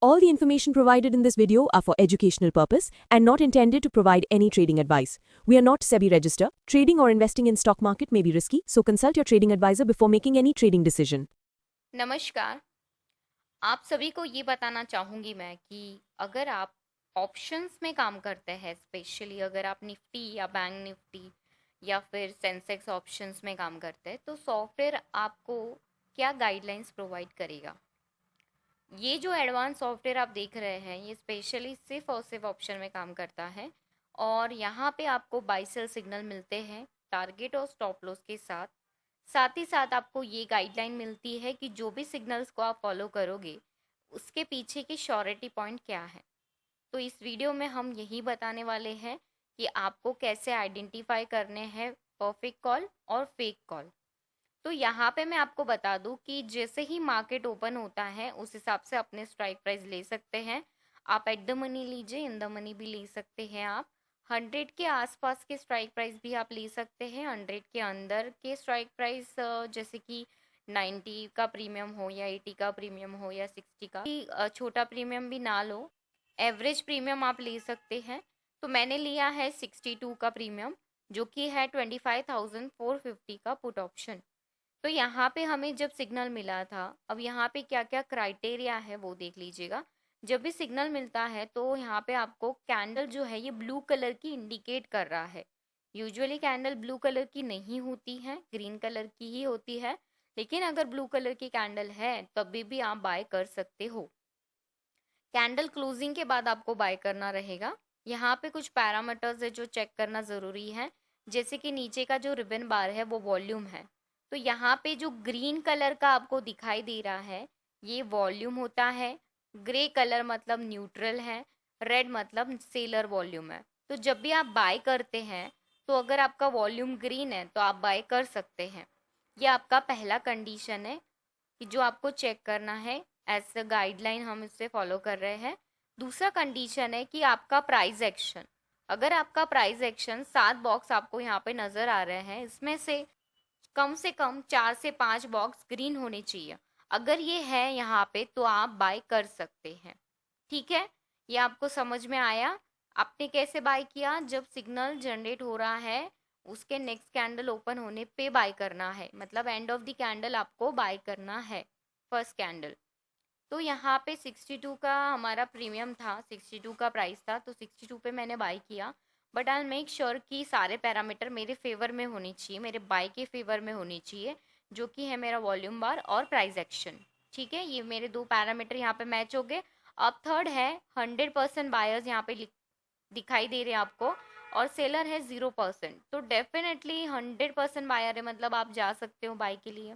All the information provided in this video are for educational purpose and not intended to provide any trading advice. We are not SEBI registered. Trading or investing in stock market may be risky, so consult your trading advisor before making any trading decision. नमस्कार। आप सभी को ये बताना चाहूँगी मैं कि अगर आप ऑप्शंस में काम करते हैं, स्पेशली अगर आप निफ्टी या बैंक निफ्टी या फिर सेंसेक्स ऑप्शंस में काम करते हैं, तो सॉफ्टवेयर आपको क्या गाइडलाइंस प्रोवाइड करेगा। ये जो एडवांस सॉफ्टवेयर आप देख रहे हैं, ये स्पेशली सिर्फ और सिर्फ ऑप्शन में काम करता है और यहाँ पे आपको बाय सेल सिग्नल मिलते हैं टारगेट और स्टॉप लॉस के साथ। साथ ही साथ आपको ये गाइडलाइन मिलती है कि जो भी सिग्नल्स को आप फॉलो करोगे उसके पीछे की श्योरिटी पॉइंट क्या है। तो इस वीडियो में हम यही बताने वाले हैं कि आपको कैसे आइडेंटिफाई करने हैं परफेक्ट कॉल और फेक कॉल। तो यहाँ पे मैं आपको बता दूं कि जैसे ही मार्केट ओपन होता है उस हिसाब से अपने स्ट्राइक प्राइस ले सकते हैं। आप एट द मनी लीजिए, इन द मनी भी ले सकते हैं। आप 100 के आसपास के स्ट्राइक प्राइस भी आप ले सकते हैं। 100 के अंदर के स्ट्राइक प्राइस जैसे कि 90 का प्रीमियम हो या 80 का प्रीमियम हो या 60 का, छोटा प्रीमियम भी ना लो, एवरेज प्रीमियम आप ले सकते हैं। तो मैंने लिया है 62 का प्रीमियम, जो कि है 25,450 का पुट ऑप्शन। तो यहाँ पे हमें जब सिग्नल मिला था, अब यहाँ पे क्या क्या क्राइटेरिया है वो देख लीजिएगा। जब भी सिग्नल मिलता है तो यहाँ पे आपको कैंडल जो है ये ब्लू कलर की इंडिकेट कर रहा है। यूजुअली कैंडल ब्लू कलर की नहीं होती है, ग्रीन कलर की ही होती है, लेकिन अगर ब्लू कलर की कैंडल है तभी भी आप बाय कर सकते हो। कैंडल क्लोजिंग के बाद आपको बाय करना रहेगा। यहाँ पे कुछ पैरामीटर्स है जो चेक करना ज़रूरी है, जैसे कि नीचे का जो रिबन बार है वो वॉल्यूम है। तो यहाँ पे जो ग्रीन कलर का आपको दिखाई दे रहा है ये वॉल्यूम होता है, ग्रे कलर मतलब न्यूट्रल है, रेड मतलब सेलर वॉल्यूम है। तो जब भी आप बाय करते हैं तो अगर आपका वॉल्यूम ग्रीन है तो आप बाय कर सकते हैं। ये आपका पहला कंडीशन है कि जो आपको चेक करना है, एज अ गाइडलाइन हम इससे फॉलो कर रहे हैं। दूसरा कंडीशन है कि आपका प्राइस एक्शन, अगर आपका प्राइस एक्शन 7 बॉक्स आपको यहाँ पे नज़र आ रहे हैं, इसमें से कम 4 से 5 बॉक्स ग्रीन होने चाहिए। अगर ये है यहाँ पे तो आप बाय कर सकते हैं। ठीक है, ये आपको समझ में आया। आपने कैसे बाय किया, जब सिग्नल जनरेट हो रहा है उसके नेक्स्ट कैंडल ओपन होने पे बाय करना है, मतलब एंड ऑफ द कैंडल आपको बाय करना है फर्स्ट कैंडल। तो यहाँ पे 62 का हमारा प्रीमियम था, 62 का प्राइस था, तो 62 पे मैंने बाय किया। बट आई मेक श्योर कि सारे पैरामीटर मेरे फेवर में होने चाहिए, मेरे बाय के फेवर में होनी चाहिए, जो कि है मेरा वॉल्यूम बार और प्राइस एक्शन। ठीक है, ये मेरे दो पैरामीटर यहाँ पे मैच हो गए। अब थर्ड है 100% बायर्स यहाँ पे दिखाई दे रहे हैं आपको, और सेलर है 0%। तो डेफिनेटली 100% बायर है, मतलब आप जा सकते हो बाय के लिए।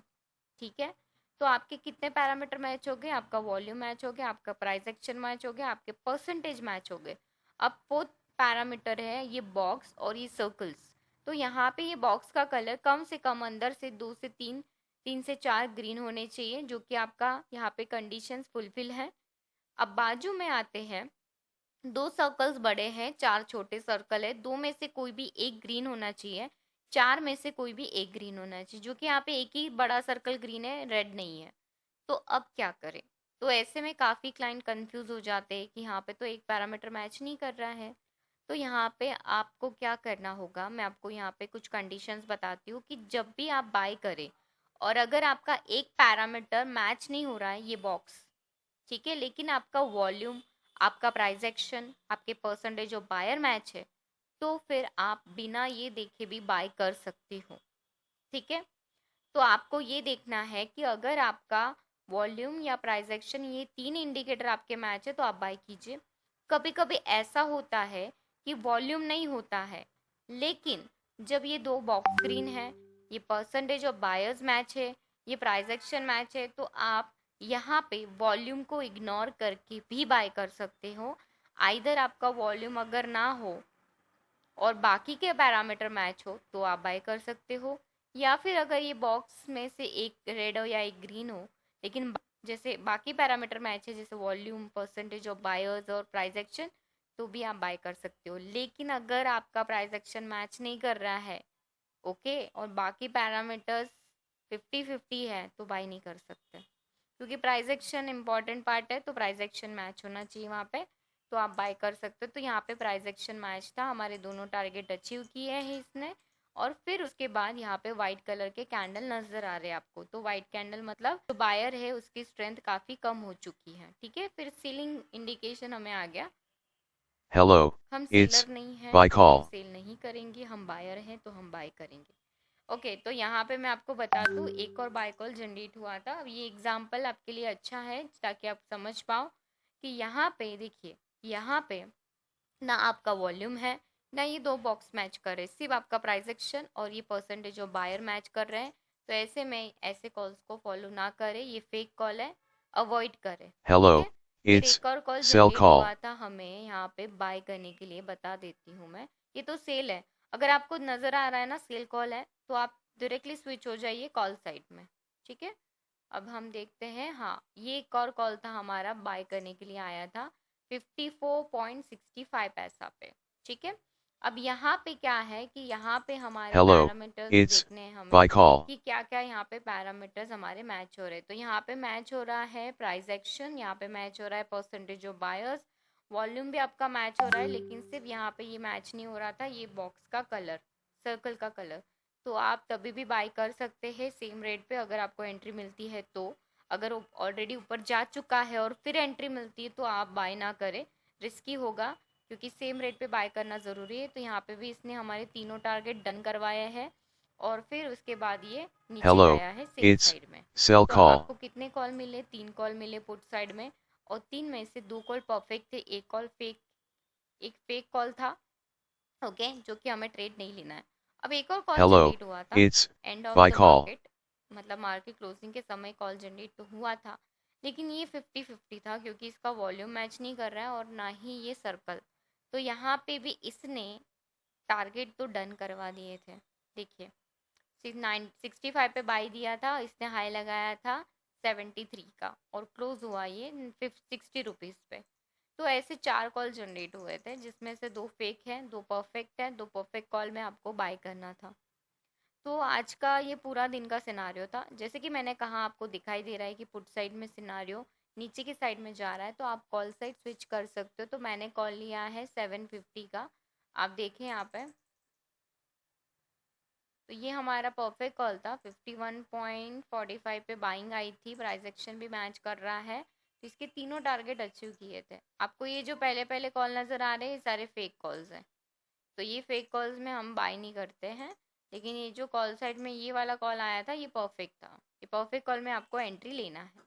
ठीक है, तो आपके कितने पैरामीटर मैच हो गए, आपका वॉल्यूम मैच हो गया, आपका प्राइस एक्शन मैच हो गया, आपके परसेंटेज मैच हो गए। अब फोर्थ पैरामीटर है ये बॉक्स और ये सर्कल्स। तो यहाँ पे ये बॉक्स का कलर कम से कम अंदर से 2 से 3, 3 से 4 ग्रीन होने चाहिए, जो कि आपका यहाँ पे कंडीशंस फुलफिल है। अब बाजू में आते हैं, 2 सर्कल्स बड़े हैं, 4 छोटे सर्कल है, 2 में से कोई भी एक ग्रीन होना चाहिए, 4 में से कोई भी एक ग्रीन होना चाहिए, जो कि यहाँ पे एक ही बड़ा सर्कल ग्रीन है, रेड नहीं है। तो अब क्या करें, तो ऐसे में काफ़ी क्लाइंट कंफ्यूज हो जाते हैं कि यहाँ पे तो एक पैरामीटर मैच नहीं कर रहा है। तो यहाँ पे आपको क्या करना होगा, मैं आपको यहाँ पे कुछ कंडीशंस बताती हूँ कि जब भी आप बाय करें और अगर आपका एक पैरामीटर मैच नहीं हो रहा है, ये बॉक्स ठीक है, लेकिन आपका वॉल्यूम, आपका प्राइस एक्शन, आपके परसेंटेज ऑफ बायर मैच है, तो फिर आप बिना ये देखे भी बाय कर सकते हो। ठीक है, तो आपको ये देखना है कि अगर आपका वॉल्यूम या प्राइस एक्शन ये 3 इंडिकेटर आपके मैच है तो आप बाय कीजिए। कभी कभी ऐसा होता है कि वॉल्यूम नहीं होता है, लेकिन जब ये 2 बॉक्स ग्रीन है, ये परसेंटेज ऑफ बायर्स मैच है, ये प्राइस एक्शन मैच है, तो आप यहाँ पे वॉल्यूम को इग्नोर करके भी बाय कर सकते हो। आइदर आपका वॉल्यूम अगर ना हो और बाकी के पैरामीटर मैच हो तो आप बाय कर सकते हो, या फिर अगर ये बॉक्स में से एक रेड हो या एक ग्रीन हो, लेकिन जैसे बाकी पैरामीटर मैच है जैसे वॉल्यूम, परसेंटेज ऑफ बायर्स और प्राइस एक्शन, तो भी आप बाय कर सकते हो। लेकिन अगर आपका प्राइस एक्शन मैच नहीं कर रहा है, ओके, और बाकी पैरामीटर्स 50-50 है, तो बाय नहीं कर सकते। क्योंकि प्राइस एक्शन इंपॉर्टेंट पार्ट है, तो प्राइस एक्शन मैच होना चाहिए वहाँ पे, तो आप बाय कर सकते हो। तो यहाँ पे प्राइस एक्शन मैच था, हमारे दोनों टारगेट अचीव किए हैं इसने। और फिर उसके बाद यहाँ पे व्हाइट कलर के कैंडल नजर आ रहे हैं आपको, तो व्हाइट कैंडल मतलब जो बायर है उसकी स्ट्रेंथ काफी कम हो चुकी है, ठीक है। फिर सीलिंग इंडिकेशन हमें आ गया। Hello, हम it's सेलर नहीं है buy तो हम call. सेल नहीं करेंगे, हम बायर हैं तो हम बाय करेंगे। ओके, तो यहाँ पे मैं आपको बता दूँ एक और बाय कॉल जनरेट हुआ था। अब ये एग्जांपल आपके लिए अच्छा है ताकि आप समझ पाओ कि यहाँ पे देखिए, यहाँ पे ना आपका वॉल्यूम है ना ये दो बॉक्स मैच कर रहे, सिर्फ आपका प्राइस एक्शन और ये परसेंटेज ऑफ बायर मैच कर रहे हैं। तो ऐसे में ऐसे कॉल्स को फॉलो ना करें, ये फेक कॉल है, अवॉइड करें, ठीक है। Hello, फिर it's एक और कॉल sell जनरेट call. हुआ था हमें यहाँ पे बाय करने के लिए, बता देती हूँ मैं। ये तो सेल है, अगर आपको नजर आ रहा है ना सेल कॉल है, तो आप डायरेक्टली स्विच हो जाइए कॉल साइड में, ठीक है। अब हम देखते हैं, हाँ ये एक और कॉल था हमारा, बाय करने के लिए आया था 54.65 पैसा पे, ठीक है। अब यहाँ पे क्या है कि यहाँ पे हमारे Hello, पैरामीटर्स it's देखने हैं हमें buy call. कि क्या क्या यहाँ पे पैरामीटर्स हमारे मैच हो रहे हैं। तो यहाँ पे मैच हो रहा है प्राइस एक्शन, यहाँ पे मैच हो रहा है परसेंटेज ऑफ बायर्स, वॉल्यूम भी आपका मैच हो रहा है, लेकिन सिर्फ यहाँ पे ये मैच नहीं हो रहा था, ये बॉक्स का कलर, सर्कल का कलर। तो आप तभी भी बाय कर सकते हैं सेम रेट पे अगर आपको एंट्री मिलती है तो। अगर ऑलरेडी ऊपर जा चुका है और फिर एंट्री मिलती है तो आप बाय ना करें, रिस्की होगा, क्योंकि सेम रेट पे बाय करना ज़रूरी है। तो यहाँ पे भी इसने हमारे तीनों टारगेट डन करवाए हैं और फिर उसके बाद ये नीचे Hello, गया है सेल it's साइड में। sell तो अब call. आपको कितने कॉल मिले? 3 कॉल मिले पुट साइड में, और 3 में से 2 कॉल परफेक्ट थे, एक कॉल फेक, एक फेक कॉल था, ओके, जो कि हमें ट्रेड नहीं लेना है। अब एक और कॉल Hello, जनरेट हुआ था it's end of buy the call. Market, मतलब मार्केट क्लोजिंग के समय कॉल जनरेट तो हुआ था, लेकिन ये 50-50 था क्योंकि इसका वॉल्यूम मैच नहीं कर रहा है और ना ही ये सर्कल। तो यहाँ पे भी इसने टारगेट तो डन करवा दिए थे, देखिए 65 पे बाई दिया था इसने, हाई लगाया था 73 का और क्लोज हुआ ये 60 रुपीज़ पे। तो ऐसे 4 कॉल जनरेट हुए थे जिसमें से 2 फेक हैं, 2 परफेक्ट हैं, 2 परफेक्ट कॉल में आपको बाय करना था। तो आज का ये पूरा दिन का सिनारियो था। जैसे कि मैंने कहा आपको दिखाई दे रहा है कि पुट साइड में सिनारियो नीचे की साइड में जा रहा है, तो आप कॉल साइड स्विच कर सकते हो। तो मैंने कॉल लिया है 750 का, आप देखें यहाँ पे, तो ये हमारा परफेक्ट कॉल था। 51.45 पे बाइंग आई थी, प्राइस एक्शन भी मैच कर रहा है, तो इसके तीनों टारगेट अचीव किए थे। आपको ये जो पहले पहले कॉल नज़र आ रहे हैं ये सारे फेक कॉल्स हैं, तो ये फेक कॉल्स में हम बाय नहीं करते हैं। लेकिन ये जो कॉल साइड में ये वाला कॉल आया था ये परफेक्ट था, ये परफेक्ट कॉल में आपको एंट्री लेना है।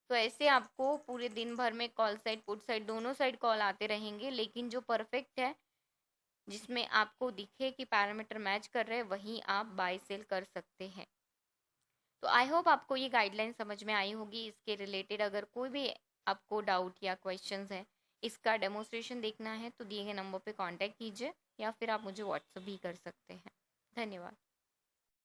तो ऐसे आपको पूरे दिन भर में कॉल साइड पुट साइड दोनों साइड कॉल आते रहेंगे, लेकिन जो परफेक्ट है जिसमें आपको दिखे कि पैरामीटर मैच कर रहे हैं वहीं आप बाय सेल कर सकते हैं। तो आई होप आपको ये गाइडलाइन समझ में आई होगी। इसके रिलेटेड अगर कोई भी आपको डाउट या क्वेश्चंस है, इसका डेमोस्ट्रेशन देखना है, तो दिए गए नंबर पे कांटेक्ट कीजिए या फिर आप मुझे व्हाट्सअप भी कर सकते हैं। धन्यवाद।